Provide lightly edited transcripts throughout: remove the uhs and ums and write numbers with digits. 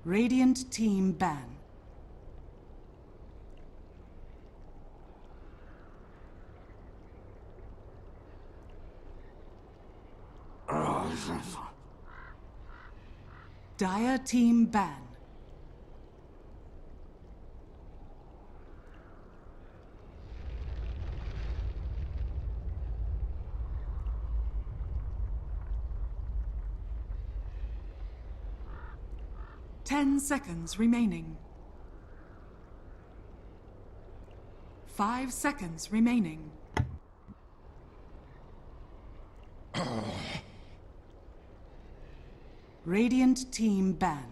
Radiant team ban. Dire team ban. Ten seconds remaining. 5 seconds remaining. Radiant team ban.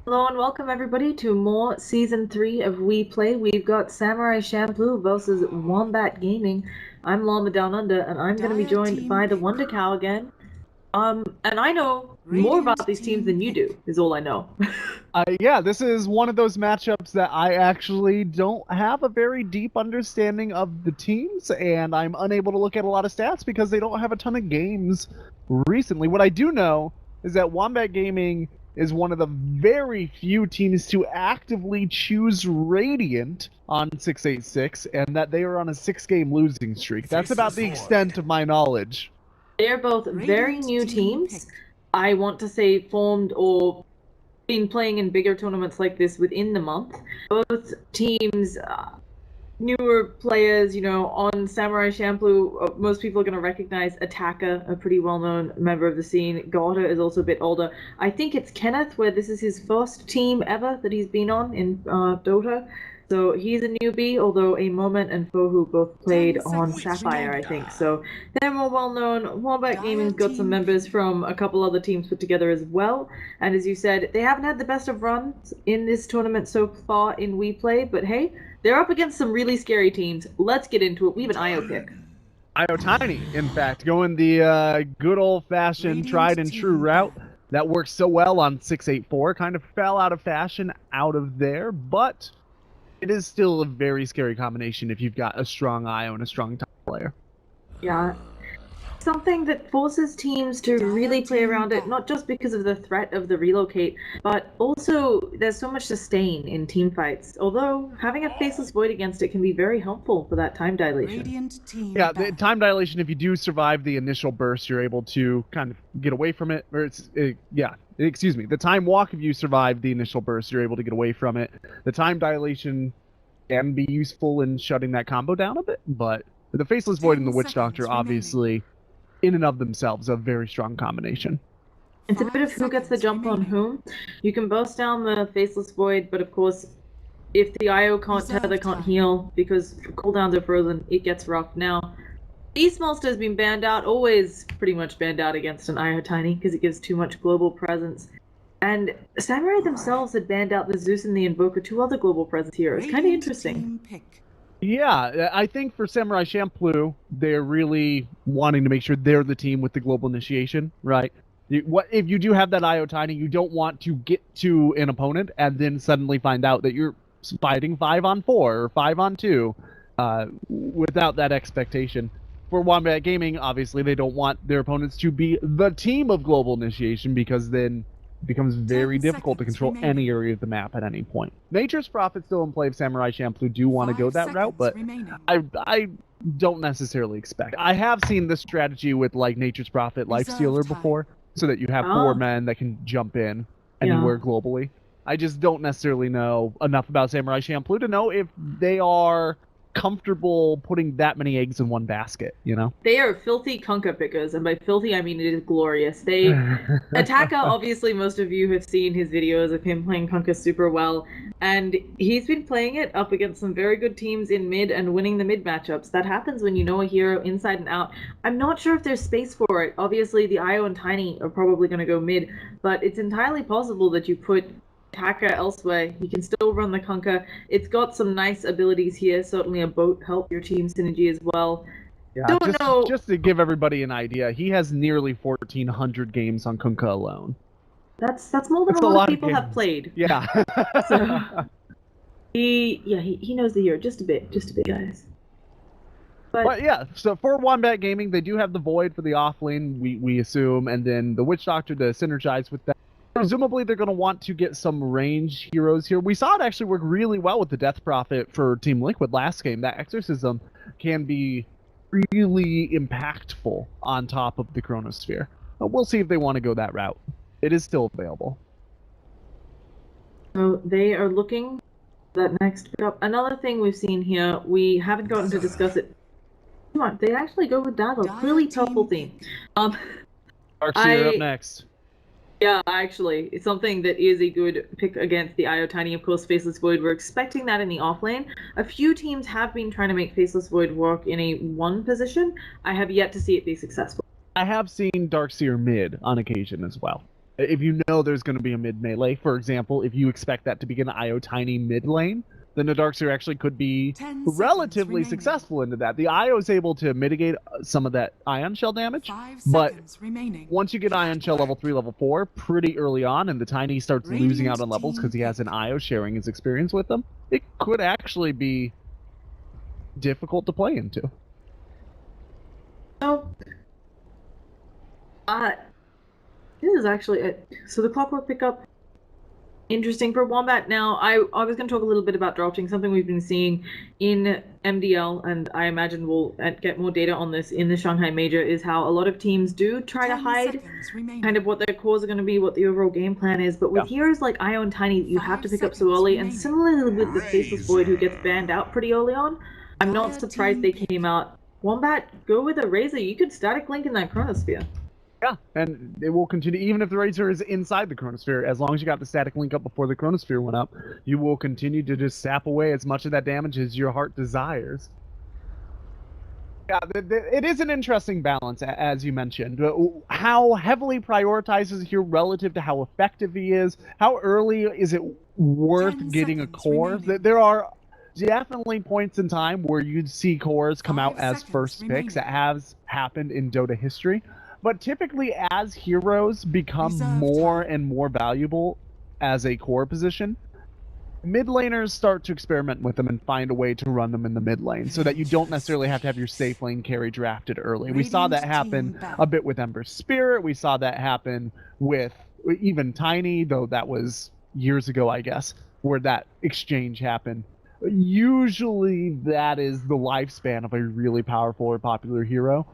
Hello and welcome everybody to more Season 3 of WePlay. We've got Samurai Champloo versus Wombat Gaming. I'm Llama Down Under and I'm going to be joined by the Wonder Cow again. And I know more about these teams than you do, is all I know. Yeah, this is one of those matchups that I actually don't have a very deep understanding of the teams, and I'm unable to look at a lot of stats because they don't have a ton of games recently. What I do know is that Wombat Gaming is one of the very few teams to actively choose Radiant on 686, and that they are on a 6-game losing streak. That's about the extent of my knowledge. They're both very new teams. I want to say formed or been playing in bigger tournaments like this within the month. Both teams, newer players, you know, on Samurai Champloo, most people are going to recognize Attacker, a pretty well-known member of the scene. Gota is also a bit older. I think it's Kenneth, where this is his first team ever that he's been on in Dota. So he's a newbie, although a Moment and Fohu both played on Sapphire, I think. So they're more well-known. Wombat Gaming's got some members from a couple other teams put together as well. And as you said, they haven't had the best of runs in this tournament so far in WePlay, but hey, they're up against some really scary teams. Let's get into it. We have an IO pick. IO Tiny, in fact, going the good old-fashioned tried and true route. That works so well on 684. Kind of fell out of fashion out of there, but it is still a very scary combination if you've got a strong IO and a strong top player. Yeah. Something that forces teams to really play around it, not just because of the threat of the relocate, but also there's so much sustain in team fights. Although having a Faceless Void against it can be very helpful for that time dilation. Yeah, the time dilation, if you do survive the initial burst, you're able to kind of get away from it. Or excuse me. The time walk, if you survive the initial burst, you're able to get away from it. The time dilation can be useful in shutting that combo down a bit, but the Faceless Void and the Witch Doctor, obviously, in and of themselves, a very strong combination. It's a bit of who gets the jump on whom. You can burst down the Faceless Void, but of course, if the IO can't tether, can't heal, because cooldowns are frozen, it gets rough. Now, Beast Monster has been banned out, always pretty much banned out against an IO Tiny, because it gives too much global presence. And Samurai themselves had banned out the Zeus and the Invoker, two other global presence heroes. Kind of interesting. Yeah, I think for Samurai Champloo, they're really wanting to make sure they're the team with the global initiation, right? If you do have that IO Tiny, you don't want to get to an opponent and then suddenly find out that you're fighting 5-on-4 or 5-on-2 without that expectation. For Wombat Gaming, obviously, they don't want their opponents to be the team of global initiation, because then it becomes very difficult to control any area of the map at any point. Nature's Prophet still in play if Samurai Champloo do want to go that route, but I don't necessarily expect. I have seen this strategy with like Nature's Prophet Lifestealer before, so that you have 4 men that can jump in anywhere globally. I just don't necessarily know enough about Samurai Champloo to know if they are comfortable putting that many eggs in one basket, you know? They are filthy Kunkka pickers, and by filthy I mean it is glorious. They Attacker, obviously most of you have seen his videos of him playing Kunkka super well, and he's been playing it up against some very good teams in mid and winning the mid matchups. That happens when you know a hero inside and out. I'm not sure if there's space for it. Obviously the IO and Tiny are probably going to go mid, but it's entirely possible that you put Attacker elsewhere. You can still run the Kunkka. It's got some nice abilities here. Certainly a boat help your team synergy as well. Yeah, just to give everybody an idea, he has nearly 1,400 games on Kunkka alone. That's more than a lot of people have played. Yeah. So he knows the hero just a bit, guys. But yeah, so for Wombat Gaming, they do have the Void for the offlane, we assume, and then the Witch Doctor to synergize with that. Presumably, they're going to want to get some range heroes here. We saw it actually work really well with the Death Prophet for Team Liquid last game. That Exorcism can be really impactful on top of the Chronosphere. But we'll see if they want to go that route. It is still available. So they are looking for that next pickup. Another thing we've seen here, we haven't gotten to discuss it. Come on, they actually go with Dazzle. Really helpful theme. Darkseer up next. Yeah, actually, it's something that is a good pick against the IO Tiny. Of course, Faceless Void, we're expecting that in the offlane. A few teams have been trying to make Faceless Void work in a 1 position. I have yet to see it be successful. I have seen Darkseer mid on occasion as well. If you know there's going to be a mid melee, for example, if you expect that to be an IO Tiny mid lane, then the Darkseer actually could be relatively successful into that. The IO is able to mitigate some of that Ion Shell damage, but once you get Ion Shell level 3, level 4, pretty early on, and the Tiny starts losing out on levels because he has an IO sharing his experience with them, it could actually be difficult to play into. So, this is actually it. So the Clockwork pickup, interesting for Wombat. Now, I was going to talk a little bit about dropshing, something we've been seeing in MDL, and I imagine we'll get more data on this in the Shanghai Major, is how a lot of teams do try to hide kind of what their cores are going to be, what the overall game plan is, but with heroes like Io and Tiny, you have to pick up so early, and similarly with the Faceless Void, who gets banned out pretty early on, I'm not surprised they came out. Wombat, go with a Razor. You could static link in that Chronosphere. Yeah, and it will continue, even if the Razor is inside the Chronosphere, as long as you got the static link up before the Chronosphere went up, you will continue to just sap away as much of that damage as your heart desires. Yeah, it is an interesting balance, as you mentioned. How heavily prioritized is here relative to how effective he is? How early is it worth getting a core? There are definitely points in time where you'd see cores come out as first picks. That has happened in Dota history. But typically, as heroes become more and more valuable as a core position, mid laners start to experiment with them and find a way to run them in the mid lane so that you don't necessarily have to have your safe lane carry drafted early. We saw that happen a bit with Ember Spirit. We saw that happen with even Tiny, though that was years ago, I guess, where that exchange happened. Usually, that is the lifespan of a really powerful or popular hero.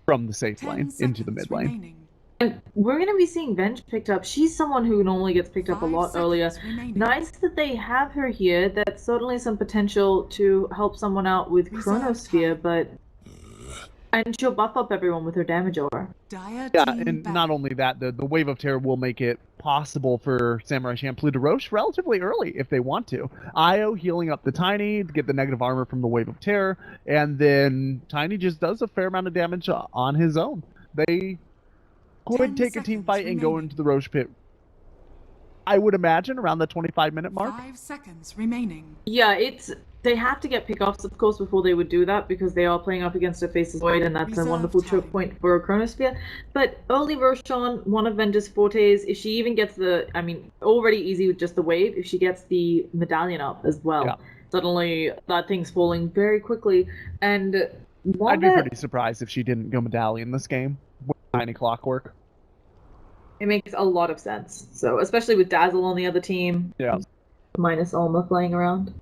From the safe lane into the mid lane. And we're going to be seeing Venge picked up. She's someone who normally gets picked up a lot earlier. Nice that they have her here. That's certainly some potential to help someone out with Chronosphere, but... And she'll buff up everyone with her damage aura. Yeah, and not only that, the Wave of Terror will make it possible for Samurai Champloo to Roche relatively early if they want to. Io healing up the Tiny to get the negative armor from the Wave of Terror, and then Tiny just does a fair amount of damage on his own. They could take a team fight and go into the Roche pit, I would imagine, around the 25-minute mark. 5 seconds remaining. Yeah, they have to get pickoffs, of course, before they would do that, because they are playing up against a Faceless Void, and that's a wonderful choke point for a Chronosphere. But early Roshan, one of Venge's fortes, if she even gets already easy with just the wave, if she gets the medallion up as well, suddenly that thing's falling very quickly. And I'd be pretty surprised if she didn't go medallion this game with Tiny Clockwork. It makes a lot of sense. So, especially with Dazzle on the other team. Yeah. Minus Alma playing around.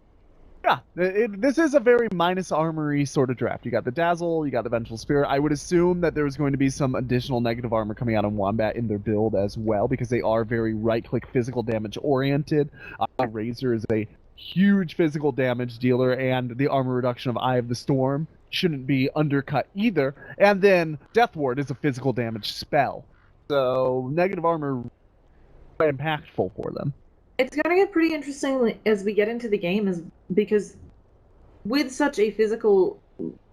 Yeah, this is a very minus armory sort of draft. You got the Dazzle, you got the Vengeful Spirit. I would assume that there's going to be some additional negative armor coming out on Wombat in their build as well, because they are very right-click physical damage oriented. Razor is a huge physical damage dealer, and the armor reduction of Eye of the Storm shouldn't be undercut either. And then Death Ward is a physical damage spell. So negative armor is quite impactful for them. It's going to get pretty interesting as we get into the game, because with such a physical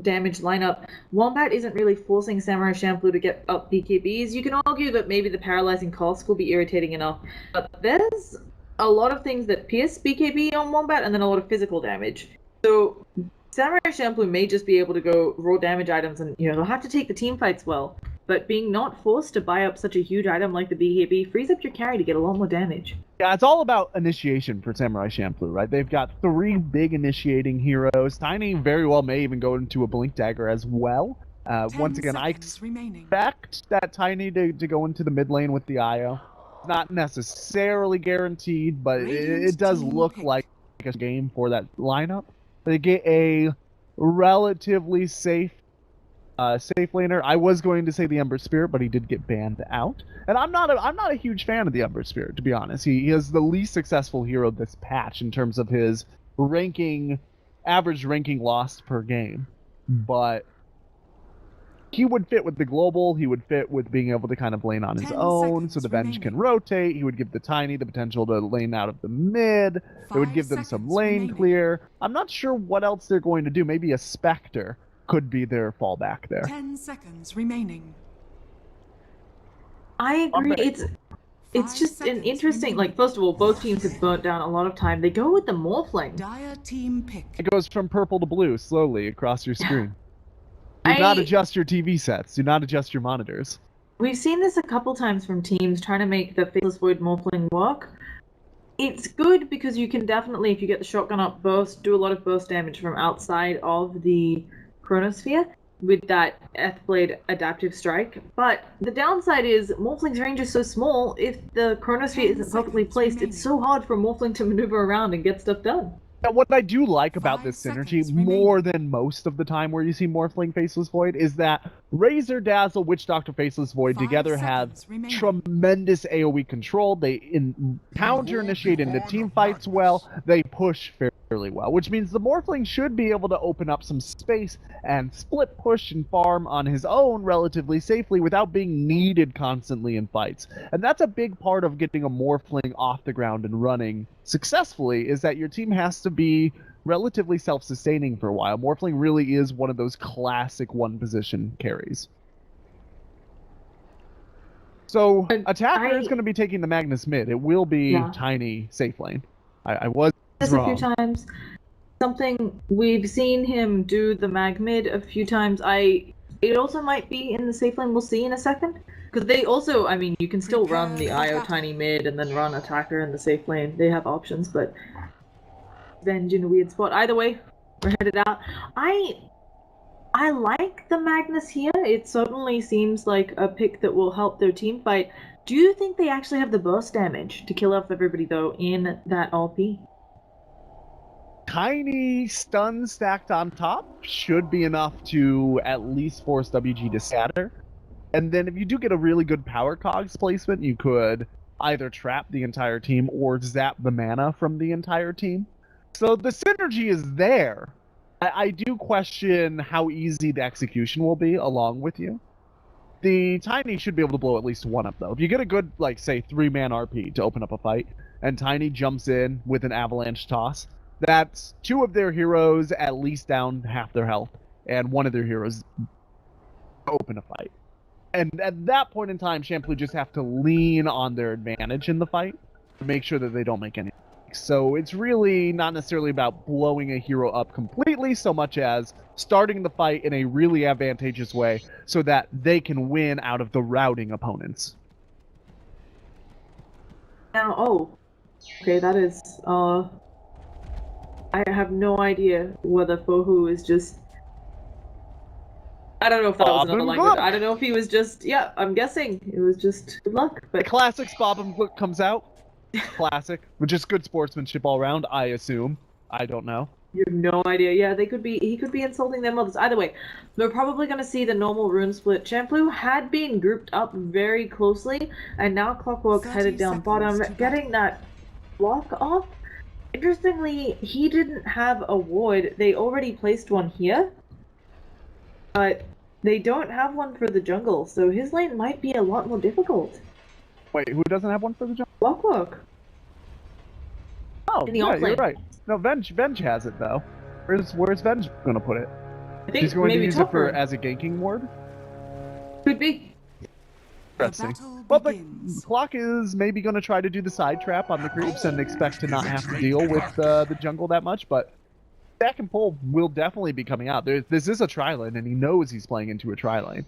damage lineup, Wombat isn't really forcing Samurai Champloo to get up BKBs. You can argue that maybe the paralyzing cost will be irritating enough, but there's a lot of things that pierce BKB on Wombat, and then a lot of physical damage. So Samurai Champloo may just be able to go raw damage items, and they'll have to take the team fights well. but being not forced to buy up such a huge item like the BKB frees up your carry to get a lot more damage. Yeah, it's all about initiation for Samurai Champloo, right? They've got 3 big initiating heroes. Tiny very well may even go into a Blink Dagger as well. Once again, I expect that Tiny to go into the mid lane with the IO. Not necessarily guaranteed, but it does look like a game for that lineup. They get a relatively safe laner. I was going to say the Ember Spirit, but he did get banned out. And I'm not a huge fan of the Ember Spirit, to be honest. He is the least successful hero this patch in terms of his average ranking lost per game. But he would fit with the global. He would fit with being able to kind of lane on his own, so the bench can rotate. He would give the Tiny the potential to lane out of the mid. It would give them some lane clear. I'm not sure what else they're going to do. Maybe a Spectre could be their fallback there. 10 seconds remaining. I agree. It's just an interesting, like, first of all, both teams have burnt down a lot of time. They go with the Morphling. Dire team pick. It goes from purple to blue slowly across your screen. Do not adjust your TV sets. Do not adjust your monitors. We've seen this a couple times from teams trying to make the Faceless Void Morphling work. It's good because you can definitely, if you get the shotgun up burst, do a lot of burst damage from outside of the Chronosphere with that Blade Adaptive Strike. But the downside is Morphling's range is so small, if the Chronosphere isn't perfectly placed, it's so hard for Morphling to maneuver around and get stuff done. What I do like about this synergy, more than most of the time where you see Morphling Faceless Void, is that Razor, Dazzle, Witch Doctor, Faceless Void together have tremendous AoE control. They counter-initiate into team fights well. They push fairly well, which means the Morphling should be able to open up some space and split push and farm on his own relatively safely without being needed constantly in fights. And that's a big part of getting a Morphling off the ground and running successfully, is that your team has to be relatively self-sustaining for a while. Morphling really is one of those classic one-position carries. So, Attacker is going to be taking the Magnus mid. It will be Tiny safe lane. I was wrong. A few times. Something we've seen him do the mag mid a few times. It also might be in the safe lane. We'll see in a second. Because they also, I mean, you can still run the IO Tiny mid and then run Attacker in the safe lane. They have options, but Venge in a weird spot. Either way, we're headed out. I like the Magnus here. It certainly seems like a pick that will help their team fight. Do you think they actually have the burst damage to kill off everybody, though, in that RP? Tiny stun stacked on top should be enough to at least force WG to scatter. And then if you do get a really good power cogs placement, you could either trap the entire team or zap the mana from the entire team. So the synergy is there. I do question how easy the execution will be along with you. The Tiny should be able to blow at least one up, though. If you get a good, like, say, 3-man RP to open up a fight, and Tiny jumps in with an avalanche toss, that's 2 of their heroes at least down half their health, and 1 of their heroes open a fight. And at that point in time, Champloo just have to lean on their advantage in the fight to make sure that they don't make any. So it's really not necessarily about blowing a hero up completely so much as starting the fight in a really advantageous way so that they can win out of the routing opponents. Now, okay, that is, I have no idea whether Fohu is just, I don't know if that was another language. I don't know if he was just, I'm guessing it was just good luck. But the classic Bob and Look comes out. Classic. Which is good sportsmanship all around, I assume. I don't know. You have no idea. Yeah, he could be insulting their mothers. Either way, they're probably going to see the normal rune split. Champloo had been grouped up very closely, and now Clockwork's headed down bottom, getting that block off. Interestingly, he didn't have a ward. They already placed one here, but they don't have one for the jungle, so his lane might be a lot more difficult. Wait, who doesn't have one for the jungle? Clockwork. Oh, yeah, you're right. No, Venge has it, though. Where's Venge going to put it? I think he's going to use it as a ganking ward? Could be. Interesting. Well, the clock is maybe going to try to do the side trap on the creeps and expect to not have to deal with the jungle that much, but Stack and Pull will definitely be coming out. This is a tri-lane, and he knows he's playing into a tri-lane.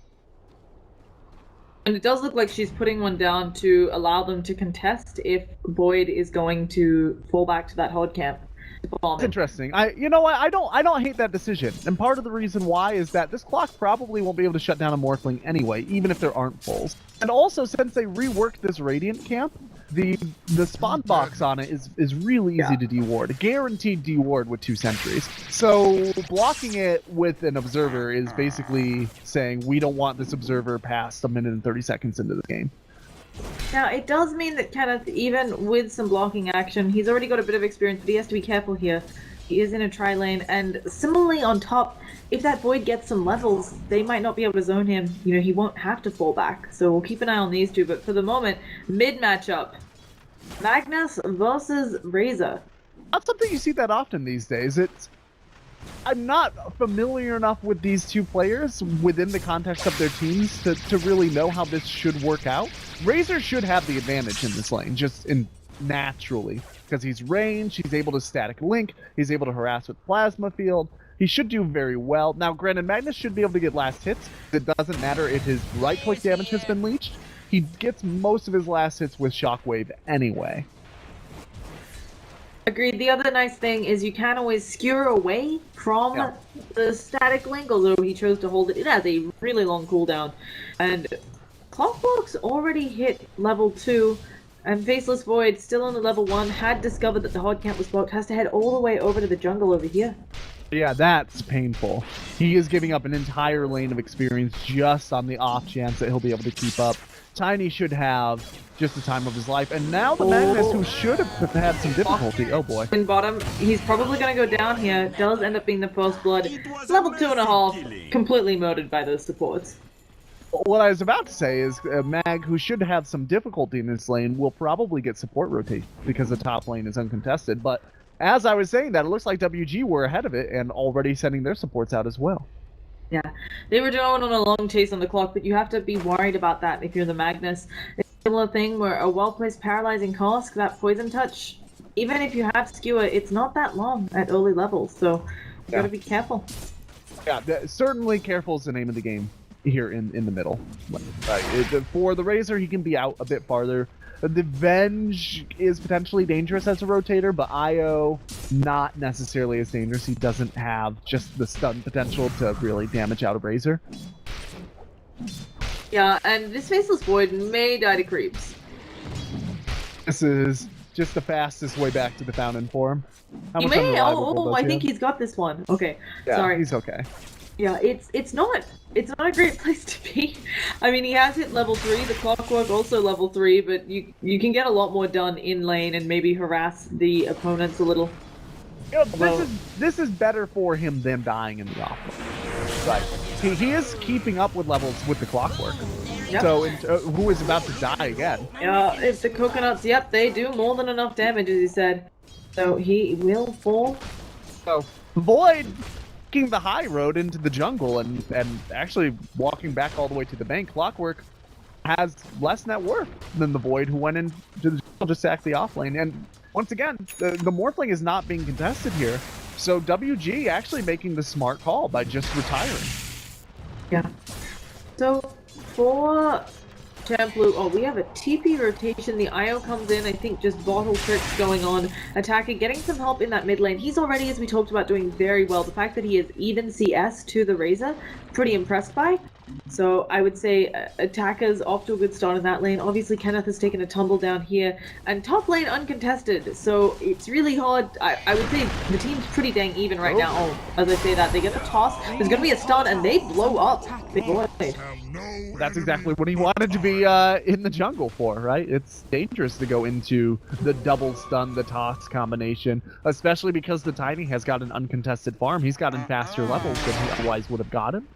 And it does look like she's putting one down to allow them to contest if Boyd is going to fall back to that hard camp. Interesting. You know what? I don't hate that decision. And part of the reason why is that this clock probably won't be able to shut down a Morphling anyway, even if there aren't fulls. And also, since they reworked this Radiant camp, the spawn box on it is really easy to deward. Guaranteed deward with 2 sentries. So blocking it with an observer is basically saying we don't want this observer past 1 minute and 30 seconds into the game. Now, it does mean that Kenneth, even with some blocking action, he's already got a bit of experience, but he has to be careful here. He is in a tri-lane, and similarly on top, if that Void gets some levels, they might not be able to zone him. You know, he won't have to fall back, so we'll keep an eye on these two. But for the moment, mid matchup, Magnus versus Razor. Not something you see that often these days. I'm not familiar enough with these two players within the context of their teams to really know how this should work out. Razor should have the advantage in this lane, just naturally, because he's ranged, he's able to static link, he's able to harass with plasma field. He should do very well. Now, granted, Magnus should be able to get last hits. It doesn't matter if his right-click damage has been leached. He gets most of his last hits with Shockwave anyway. Agreed. The other nice thing is you can always skewer away from the static link, although he chose to hold it. It has a really long cooldown. And Clockwork's already hit level 2, and Faceless Void, still on the level 1, had discovered that the hard camp was blocked, has to head all the way over to the jungle over here. Yeah, that's painful. He is giving up an entire lane of experience just on the off chance that he'll be able to keep up. Tiny should have just the time of his life, and now the Magnus, who should have had some difficulty, oh boy. In bottom, he's probably going to go down here, does end up being the first blood. Level 2.5, completely murdered by those supports. What I was about to say is Mag, who should have some difficulty in this lane, will probably get support rotation because the top lane is uncontested, but as I was saying that, it looks like WG were ahead of it and already sending their supports out as well. Yeah, they were going on a long chase on the clock, but you have to be worried about that if you're the Magnus. It's a similar thing where a well-placed paralyzing cask, that poison touch, even if you have skewer, it's not that long at early levels, so you gotta be careful. Yeah, certainly careful is the name of the game here in the middle. For the Razor, he can be out a bit farther. The Venge is potentially dangerous as a rotator, but IO not necessarily as dangerous. He doesn't have just the stun potential to really damage out a Razor. Yeah, and this Faceless Void may die to creeps. This is just the fastest way back to the fountain for him. He may. I think he's got this one. Okay, yeah, sorry. He's okay. Yeah, it's not a great place to be. I mean, he has hit level 3, the Clockwork also level 3, but you can get a lot more done in lane and maybe harass the opponents a little. You know, this is better for him than dying in the off lane. Right. He is keeping up with levels with the Clockwork. Yep. So who is about to die again? Yeah, if the coconuts, yep, they do more than enough damage, as he said. So he will fall. So Void taking the high road into the jungle and actually walking back all the way to the bank. Clockwork has less net worth than the Void, who went into the jungle to sack the off lane. And once again, the Morphling is not being contested here. So WG actually making the smart call by just retiring. Yeah. So for Champloo, we have a TP rotation. The IO comes in, I think just bottle tricks going on. Attacker getting some help in that mid lane. He's already, as we talked about, doing very well. The fact that he is even CS to the Razor, pretty impressed by. So I would say Attacker's off to a good start in that lane. Obviously Kenneth has taken a tumble down here. And top lane uncontested. So it's really hard. I would say the team's pretty dang even right now. Oh, as I say that, they get the toss. There's going to be a stun and they blow up. That's exactly what he wanted to be in the jungle for, right? It's dangerous to go into the double stun, the toss combination, especially because the Tiny has got an uncontested farm. He's gotten faster levels than he otherwise would have gotten.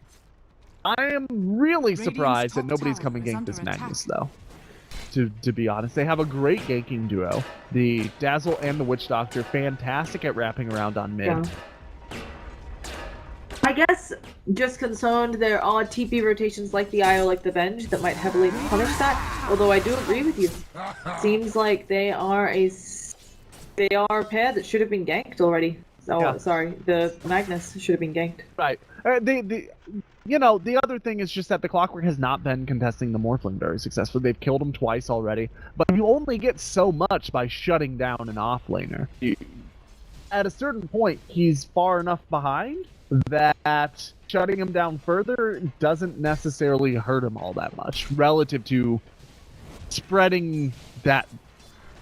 I am really surprised that nobody's coming gank this Magnus, though. To be honest, they have a great ganking duo. The Dazzle and the Witch Doctor, fantastic at wrapping around on mid. Yeah. I guess, just concerned, there are TP rotations like the IO, like the Venge, that might heavily punish that. Although I do agree with you. Seems like they are a pair that should have been ganked already. Oh, Yeah. sorry, the Magnus should have been ganked. Right. The other thing is just that the Clockwork has not been contesting the Morphling very successfully. They've killed him twice already, but you only get so much by shutting down an offlaner. At a certain point, he's far enough behind that shutting him down further doesn't necessarily hurt him all that much relative to spreading that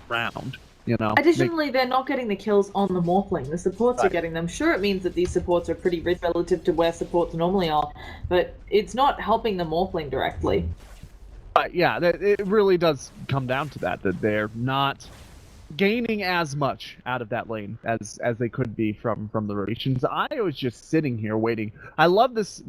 round. Additionally, they're not getting the kills on the Morphling. The supports are Right. getting them. Sure, it means that these supports are pretty rich relative to where supports normally are, but it's not helping the Morphling directly. Yeah, it really does come down to that they're not gaining as much out of that lane as they could be from the rotations. IO is just sitting here waiting. I love this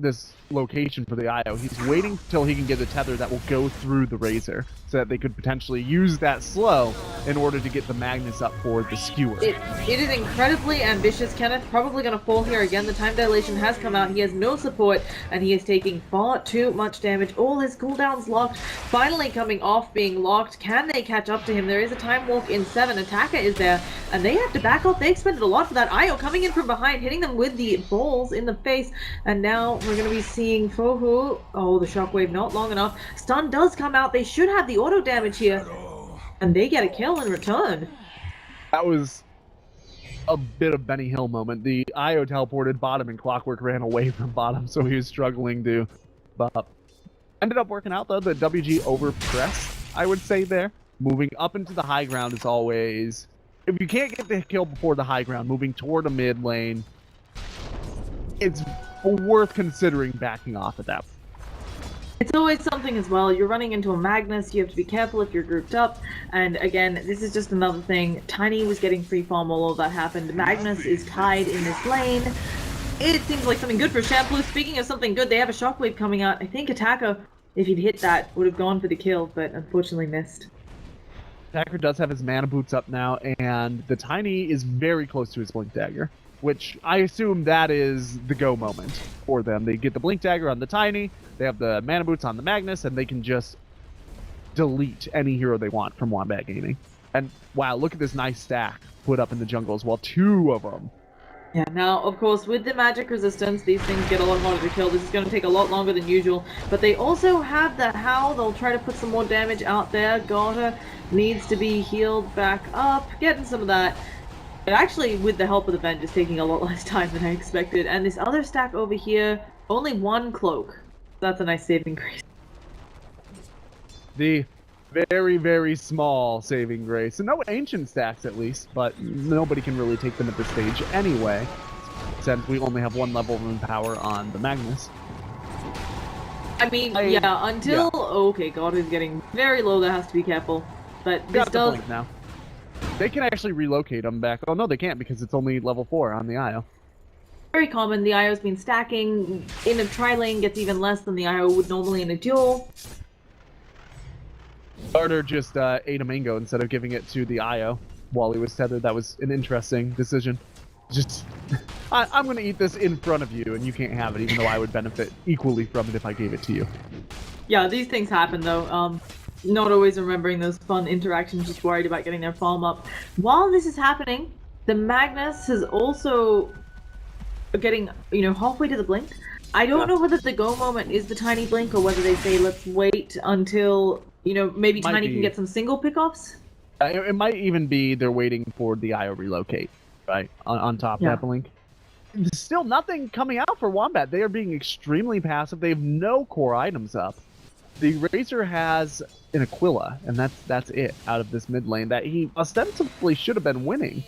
location for the IO. He's waiting till he can get a tether that will go through the Razor so that they could potentially use that slow in order to get the Magnus up for the skewer. It is incredibly ambitious. Kenneth probably going to fall here again. The time dilation has come out. He has no support, and he is taking far too much damage. All his cooldowns locked. Finally coming off being locked. Can they catch up to him? There is a time walk in 7. Attacker is there, and they have to back up. They expended a lot for that. IO coming in from behind, hitting them with the balls in the face, and now we're going to be seeing Fohu. Oh, the shockwave not long enough. Stun does come out. They should have the auto damage here, and they get a kill in return. That was a bit of Benny Hill moment. The IO teleported bottom, and Clockwork ran away from bottom, so he was struggling to up. Ended up working out, though. The WG overpressed, I would say, there. Moving up into the high ground is always... If you can't get the kill before the high ground, moving toward a mid lane, it's worth considering backing off at that point. It's always something as well. You're running into a Magnus. You have to be careful if you're grouped up. And again, this is just another thing. Tiny was getting free farm while all of that happened. Magnus is tied in this lane. It seems like something good for Champloo. Speaking of something good, they have a shockwave coming out. I think Attacker, if he'd hit that, would have gone for the kill, but unfortunately missed. Attacker does have his mana boots up now, and the Tiny is very close to his Blink Dagger, which I assume that is the go moment for them. They get the Blink Dagger on the Tiny, they have the mana boots on the Magnus, and they can just delete any hero they want from Wombat Gaming. And wow, look at this nice stack put up in the jungle as well. 2 of them. Yeah, now, of course, with the magic resistance, these things get a lot harder to kill. This is going to take a lot longer than usual. But they also have the Howl. They'll try to put some more damage out there. Garter needs to be healed back up. Getting some of that. But actually, with the help of the vent, is taking a lot less time than I expected. And this other stack over here, only 1 cloak. That's a nice saving grace. The very, very small saving grace. And no ancient stacks, at least, but nobody can really take them at this stage anyway, since we only have 1 level of power on the Magnus. I mean, until... Yeah. Okay, God is getting very low. That has to be careful. But this does... Blink now. They can actually relocate them back. Oh, no, they can't, because it's only level 4 on the IO. Very common. The IO's been stacking. In a tri-lane, gets even less than the IO would normally in a duel. Garter just ate a mango instead of giving it to the IO while he was tethered. That was an interesting decision. Just, I'm going to eat this in front of you, and you can't have it, even though I would benefit equally from it if I gave it to you. Yeah, these things happen, though. Not always remembering those fun interactions, just worried about getting their farm up. While this is happening, the Magnus is also getting, halfway to the blink. I don't know whether the go moment is the Tiny blink, or whether they say, let's wait until... maybe Tiny can get some single pickoffs? It might even be they're waiting for the IO relocate, right? On top of that blink. Still nothing coming out for Wombat. They are being extremely passive. They have no core items up. The Razor has an Aquila, and that's it out of this mid lane that he ostensibly should have been winning.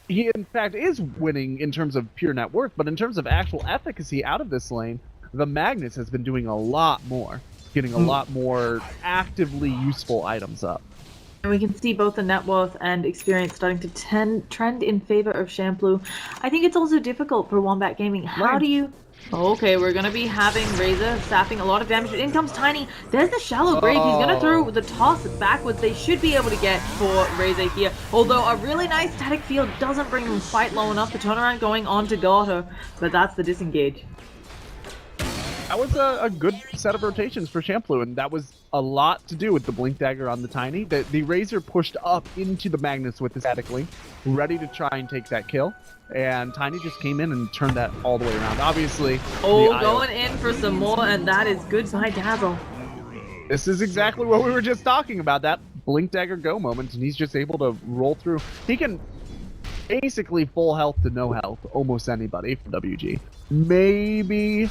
He, in fact, is winning in terms of pure net worth, but in terms of actual efficacy out of this lane, the Magnus has been doing a lot more. Getting a lot more actively useful items up. And we can see both the net worth and experience starting to trend in favor of Champloo. I think it's also difficult for Wombat Gaming. How do you... Okay, we're going to be having Razor sapping a lot of damage. In comes Tiny. There's the shallow grave. He's going to throw the toss backwards. They should be able to get for Razor here. Although a really nice static field doesn't bring him quite low enough. The turnaround going on to Garter. But that's the disengage. That was a good set of rotations for Champloo, and that was a lot to do with the Blink Dagger on the Tiny. The Razor pushed up into the Magnus with the Static Link, ready to try and take that kill, and Tiny just came in and turned that all the way around. Obviously, going in for some more, and that is good by Dazzle. This is exactly what we were just talking about, that Blink Dagger go moment, and he's just able to roll through. He can basically full health to no health almost anybody from WG. Maybe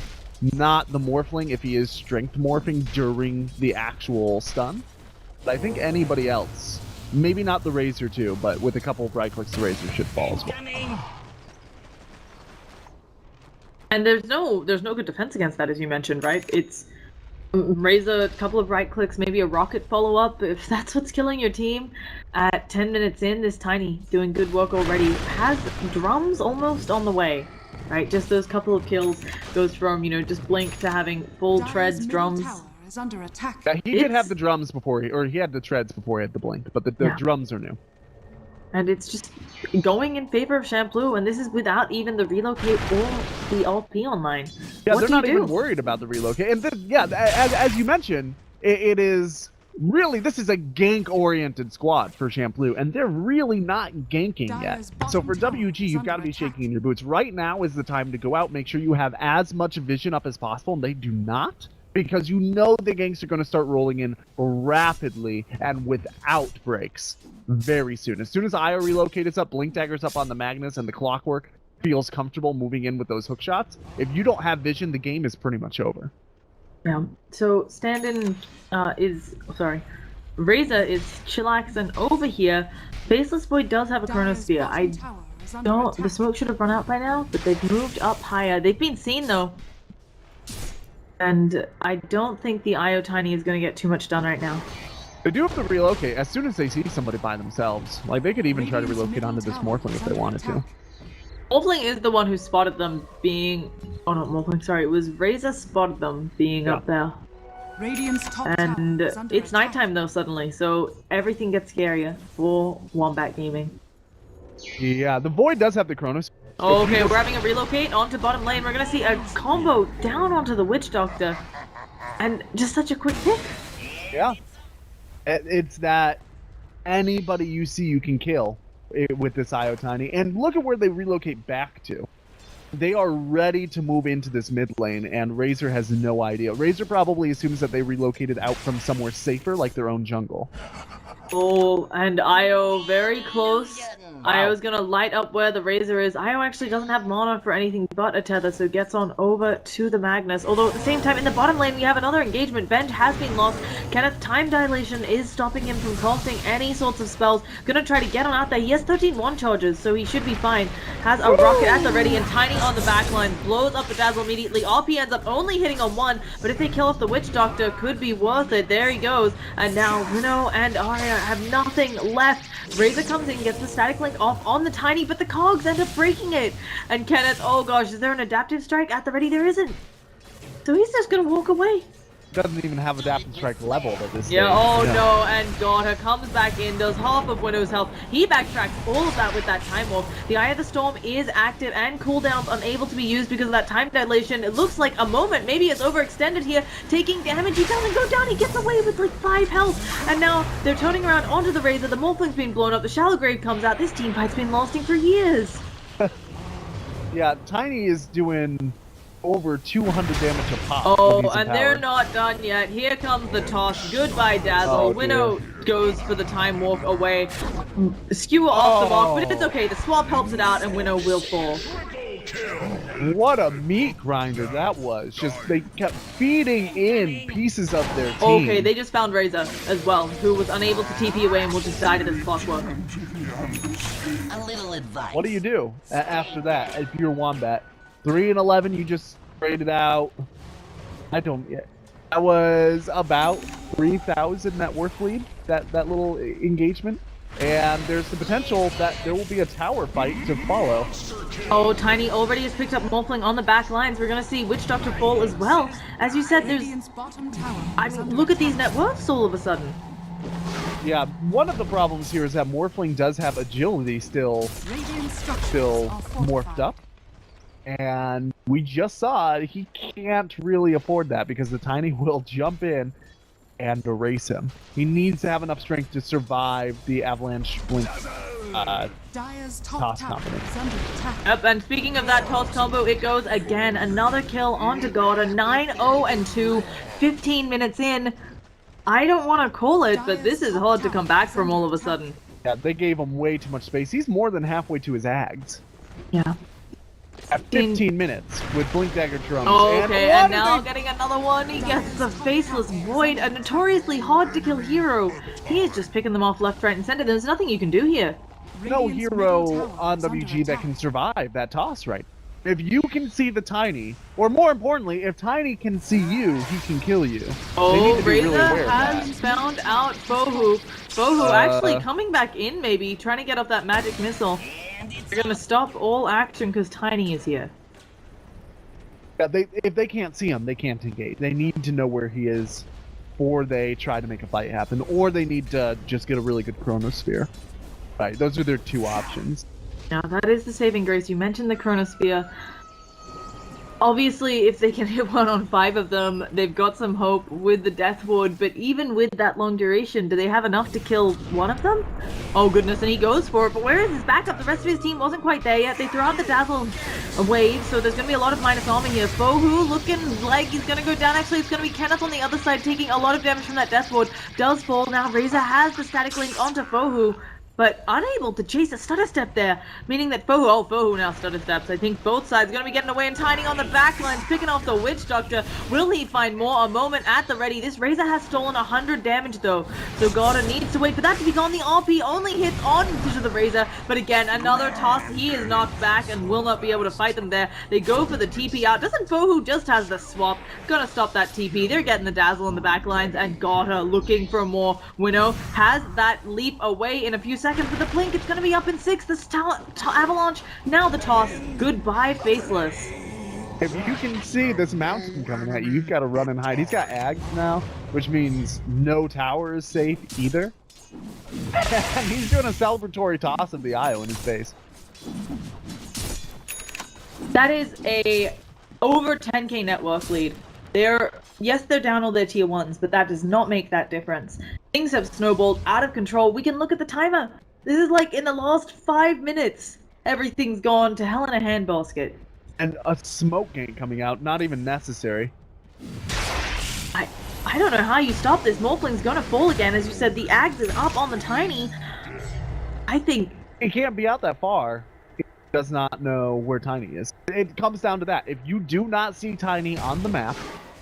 not the Morphling if he is strength morphing during the actual stun. But I think anybody else, maybe not the Razor too, but with a couple of right clicks, the Razor should fall as well. And there's no good defense against that, as you mentioned, right? It's Razor, a couple of right clicks, maybe a rocket follow up. If that's what's killing your team at 10 minutes in, this Tiny doing good work already. Has drums almost on the way. Right, just those couple of kills goes from, just Blink to having full treads, drums. Is under attack. Yeah, he did have the drums before, he had the treads before he had the Blink, but the drums are new. And it's just going in favor of Champloo, and this is without even the relocate or the alt-P online. Yeah, they're not even worried about the relocate. And as you mentioned, it is really, this is a gank-oriented squad for Champloo, and they're really not ganking yet. So for WG, you've got to be shaking in your boots. Right now is the time to go out, make sure you have as much vision up as possible, and they do not, because you know the ganks are going to start rolling in rapidly and without breaks very soon. As soon as IO relocate is up, Blink Dagger's up on the Magnus, and the Clockwork feels comfortable moving in with those hook shots, if you don't have vision, the game is pretty much over. Yeah, so stand-in Razor is chillaxing over here. Faceless Boy does have a Chronosphere. The smoke should have run out by now, but they've moved up higher. They've been seen though. And I don't think the IO Tiny is going to get too much done right now. They do have to relocate as soon as they see somebody by themselves. Like, they could even try to relocate onto this Morphling if they wanted to. Morphling is the one who spotted them being... Oh, not Morphling, sorry. It was Razor spotted them being up there. And it's nighttime though suddenly, so everything gets scarier for Wombat Gaming. Yeah, the Void does have the Chronos. Oh, okay, we're having a relocate onto bottom lane. We're gonna see a combo down onto the Witch Doctor. And just such a quick pick. Yeah. It's that anybody you see you can kill with this IO Tiny. And look at where they relocate back to. They are ready to move into this mid lane, and Razor has no idea. Razor probably assumes that they relocated out from somewhere safer, like their own jungle. Oh, and IO very close. IO's gonna light up where the Razor is. IO actually doesn't have mana for anything but a tether, so gets on over to the Magnus. Although at the same time, in the bottom lane, we have another engagement. Venge has been lost. Kenneth, time dilation is stopping him from casting any sorts of spells. Gonna try to get on out there. He has 13 one charges, so he should be fine. Has a rocket at the ready, and Tiny on the backline blows up the Dazzle immediately. RP ends up only hitting on one, but if they kill off the Witch Doctor, could be worth it. There he goes. And now Winnow and Arya have nothing left. Razor comes in, gets the static link off on the Tiny, but the cogs end up breaking it. And Kenneth, oh gosh, is there an adaptive strike at the ready? There isn't. So he's just gonna walk away. Doesn't even have adaptive strike leveled at this stage. No, and Gorta comes back in, does half of Winnow's health. He backtracks all of that with that Time Warp. The Eye of the Storm is active and cooldowns unable to be used because of that time dilation. It looks like a moment, maybe it's overextended here, taking damage. He doesn't go down, he gets away with like 5 health. And now they're turning around onto the Razor, the Morphling's being blown up, the Shallow Grave comes out. This team fight's been lasting for years. Yeah, Tiny is doing over 200 damage a pop. Oh, and they're not done yet. Here comes the toss. Goodbye, Dazzle. Oh, Winnow goes for the time walk away. Skewer off the mark, but it's okay. The swap helps it out, and Winnow will fall. What a meat grinder that was. Just, they kept feeding in pieces of their team. Okay, they just found Razor as well, who was unable to TP away and will just die to this clockwork. A little advice. What do you do after that if you're Wombat? 3 and 11, you just sprayed it out. I don't yet. That was about 3,000 net worth lead, that little engagement. And there's the potential that there will be a tower fight to follow. Oh, Tiny already has picked up Morphling on the back lines. We're going to see Witch Doctor fall as well. As you said, there's... I mean, look at these net worths all of a sudden. Yeah, one of the problems here is that Morphling does have agility still morphed up. And we just saw he can't really afford that because the Tiny will jump in and erase him. He needs to have enough strength to survive the Avalanche Blink Dire's toss top tower combination. is under attack. Yep, and speaking of that toss combo, it goes again. Another kill onto Gorda. 9-0-2, 15 minutes in. I don't want to call it, but this is hard to come back from all of a sudden. Yeah, they gave him way too much space. He's more than halfway to his Ags. Yeah. At 15 minutes with Blink Dagger Drums. Oh, okay, and now they... getting another one. He gets the Faceless Void, a notoriously hard to kill hero. He is just picking them off left, right, and center. There's nothing you can do here. No Radiant's hero middle tower on is under WG that attack. can survive that toss right. If you can see the Tiny, or more importantly, if Tiny can see you, he can kill you. They need Oh, to be Razor really aware of has that. found out Bohu. Bohu actually coming back in, maybe, trying to get off that magic missile. They're gonna stop all action because Tiny is here. Yeah, if they can't see him, they can't engage. They need to know where he is before they try to make a fight happen, or they need to just get a really good Chronosphere. Right, those are their two options. Now that is the saving grace. You mentioned the Chronosphere. Obviously, if they can hit one on 5 of them, they've got some hope with the Death Ward, but even with that long duration, do they have enough to kill one of them? Oh goodness, and he goes for it, but where is his backup? The rest of his team wasn't quite there yet. They throw out the Dazzle wave, so there's going to be a lot of minus armor here. Bohu looking like he's going to go down. Actually, it's going to be Kenneth on the other side, taking a lot of damage from that Death Ward. Does fall. Now Razor has the static link onto Bohu, but unable to chase a stutter step there, meaning that Fohu now stutter steps. I think both sides are going to be getting away, and Tiny on the back lines, picking off the Witch Doctor. Will he find more? A moment at the ready. This Razor has stolen 100 damage though, so Gorda needs to wait for that to be gone. The RP only hits on to the Razor, but again, another toss. He is knocked back and will not be able to fight them there. They go for the TP out. Doesn't Fohu just has the swap? Gonna stop that TP. They're getting the Dazzle on the back lines, and Gorda looking for more. Winnow has that leap away in a few seconds. With the blink, it's going to be up in 6. This Avalanche, now the toss. Goodbye, Faceless. If you can see this mountain coming at you, you've got to run and hide. He's got Ags now, which means no tower is safe either. And he's doing a celebratory toss of the IO in his face. That is a over 10k network lead. Yes, they're down all their tier 1s, but that does not make that difference. Things have snowballed out of control. We can look at the timer. This is like in the last 5 minutes. Everything's gone to hell in a handbasket. And a smoke gank coming out, not even necessary. I don't know how you stop this. Morphling's gonna fall again. As you said, the Ags is up on the Tiny. I think... He can't be out that far. He does not know where Tiny is. It comes down to that. If you do not see Tiny on the map,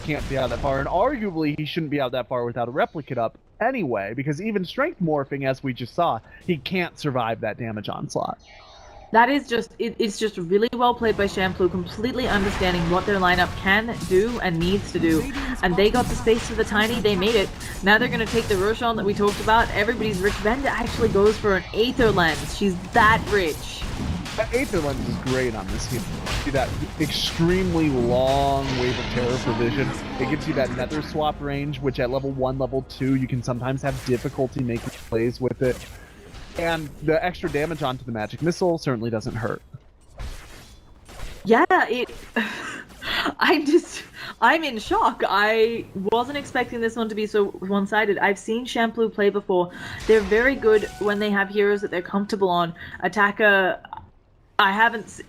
can't be out that far, and arguably he shouldn't be out that far without a replicate up anyway, because even strength morphing, as we just saw, he can't survive that damage onslaught. That is just, it's just really well played by Champloo, completely understanding what their lineup can do and needs to do. And they got the space for the Tiny, they made it. Now they're going to take the Roshan that we talked about. Everybody's rich. Venda actually goes for an Aether Lens. She's that rich. That Aether Lens is great on this team. See that extremely long wave of terror for vision. It gives you that nether swap range, which at level 1, level 2, you can sometimes have difficulty making plays with it. And the extra damage onto the magic missile certainly doesn't hurt. Yeah, I'm in shock. I wasn't expecting this one to be so one-sided. I've seen Champloo play before. They're very good when they have heroes that they're comfortable on. Attacker, I haven't...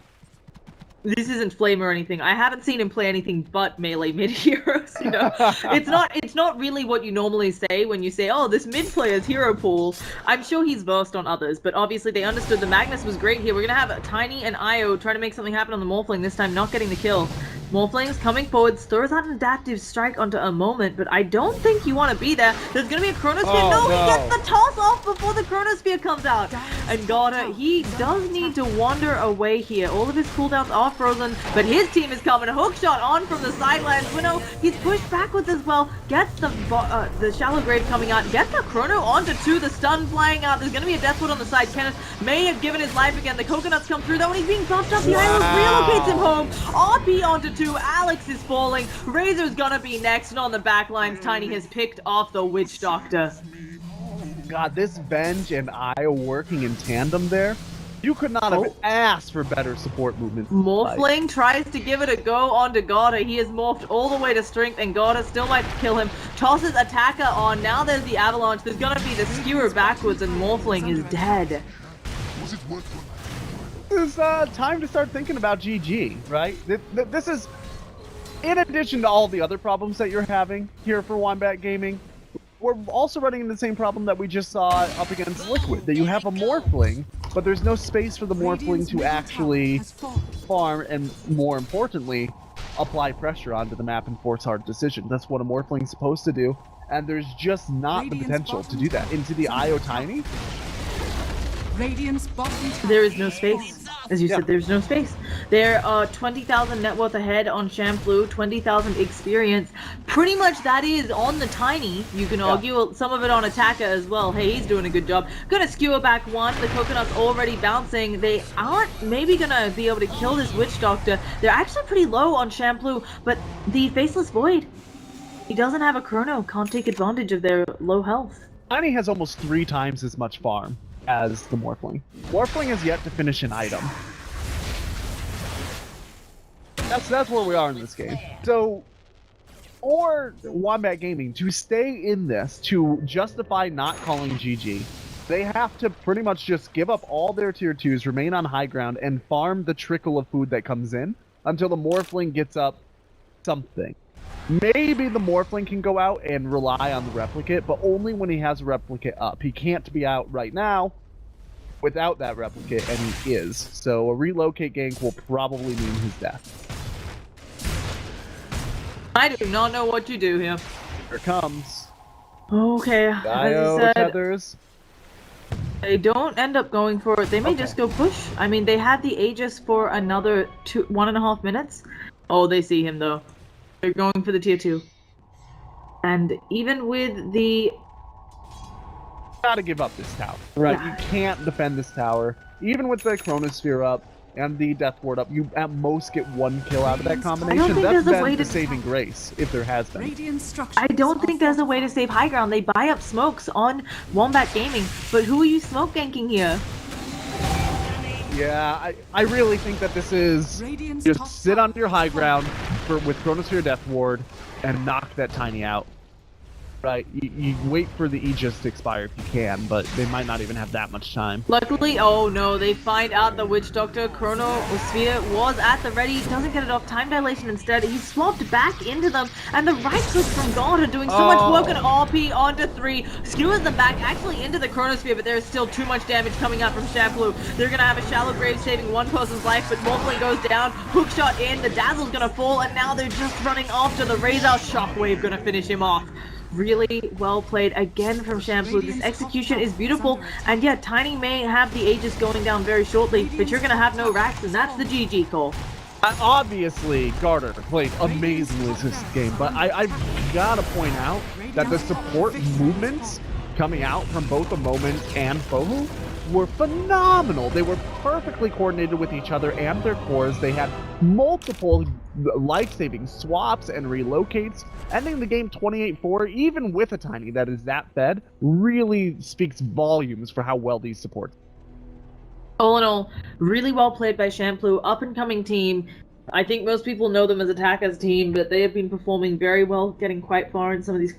This isn't Flame or anything. I haven't seen him play anything but melee mid heroes. You know, it's not really what you normally say when you say, "Oh, this mid player's hero pool." I'm sure he's versed on others, but obviously they understood the Magnus was great here. We're gonna have a Tiny and Io try to make something happen on the Morphling this time, not getting the kill. Morphling's coming forward, throws out an adaptive strike onto a moment, but I don't think you want to be there. There's going to be a Chronosphere. Oh, no, no, he gets the toss off before the Chronosphere comes out. And Gorda, he does need to wander away here. All of his cooldowns are frozen, but his team is coming. A hook shot on from the sidelines. Winnow, he's pushed backwards as well. Gets the Shallow Grave coming out. Gets the Chrono onto 2. The stun flying out. There's going to be a Deathwood on the side. Kenneth may have given his life again. The coconuts come through though, and he's being buffed up. The Island relocates him home. RP onto 2. Alex is falling. Razor's gonna be next, and on the back lines, Tiny has picked off the Witch Doctor. God, this Venge and Io working in tandem there You could not have asked for better support movement. Morphling tries to give it a go onto Garda. He is morphed all the way to strength, and Garda still might kill him. Tosses attacker on. Now there's the avalanche. There's gonna be the skewer backwards, and Morphling is dead. This is time to start thinking about GG, right? This is, in addition to all the other problems that you're having here for Wombat Gaming, we're also running into the same problem that we just saw up against Liquid, that you have a Morphling, but there's no space for the Morphling to actually farm and, more importantly, apply pressure onto the map and force hard decisions. That's what a Morphling's supposed to do, and there's just not the potential to do that. Into the IO Tiny, there is no space. As you said, there's no space. They're 20,000 net worth ahead on Champloo, 20,000 experience. Pretty much that is on the Tiny. You can argue some of it on Attacker as well. Hey, he's doing a good job. Gonna skewer back one. The Coconut's already bouncing. They aren't maybe gonna be able to kill this Witch Doctor. They're actually pretty low on Champloo, but the Faceless Void, he doesn't have a Chrono. Can't take advantage of their low health. Tiny has almost 3 times as much farm as the Morphling. Morphling has yet to finish an item. That's where we are in this game. So, for Wombat Gaming to stay in this, to justify not calling GG, they have to pretty much just give up all their tier 2s, remain on high ground, and farm the trickle of food that comes in until the Morphling gets up something. Maybe the Morphling can go out and rely on the Replicate, but only when he has a Replicate up. He can't be out right now without that Replicate, and he is. So a relocate gank will probably mean his death. I do not know what to do here. Here it comes. Okay, Dio as I said, tethers. they don't end up going for it. They may just go push. I mean, they had the Aegis for another 1.5 minutes. Oh, they see him though. They're going for the tier 2. And even with the... Gotta give up this tower. Right, you can't defend this tower. Even with the Chronosphere up and the Death Ward up, you at most get 1 kill out of that combination. That's been the saving grace, if there has been. I don't think there's a way to save high ground. They buy up smokes on Wombat Gaming, but who are you smoke ganking here? Yeah, I really think that this is just sit on your high ground with Chronosphere Death Ward and knock that Tiny out. Right, you wait for the Aegis to expire if you can, but they might not even have that much time. Luckily, oh no, they find out the Witch Doctor Chronosphere was at the ready, doesn't get it off time dilation instead. He swapped back into them, and the right click from God are doing so much work on RP onto 3, skewers them back actually into the Chronosphere, but there's still too much damage coming out from Champloo. They're gonna have a shallow grave saving one person's life, but Morphling goes down, hookshot in, the Dazzle's gonna fall, and now they're just running after the Razor Shockwave gonna finish him off. Really well played again from Champloo. This execution is beautiful, and yeah, Tiny may have the Aegis going down very shortly, but you're gonna have no racks, and that's the GG call. Obviously, Garter played amazingly this game, but I've gotta point out that the support movements coming out from both the Moment and Bohu were phenomenal. They were perfectly coordinated with each other and their cores. They had multiple life-saving swaps and relocates. Ending the game 28-4, even with a Tiny that is that fed, really speaks volumes for how well these supports. All in all, really well played by Champloo, up-and-coming team. I think most people know them as Attacker's team, but they have been performing very well, getting quite far in some of these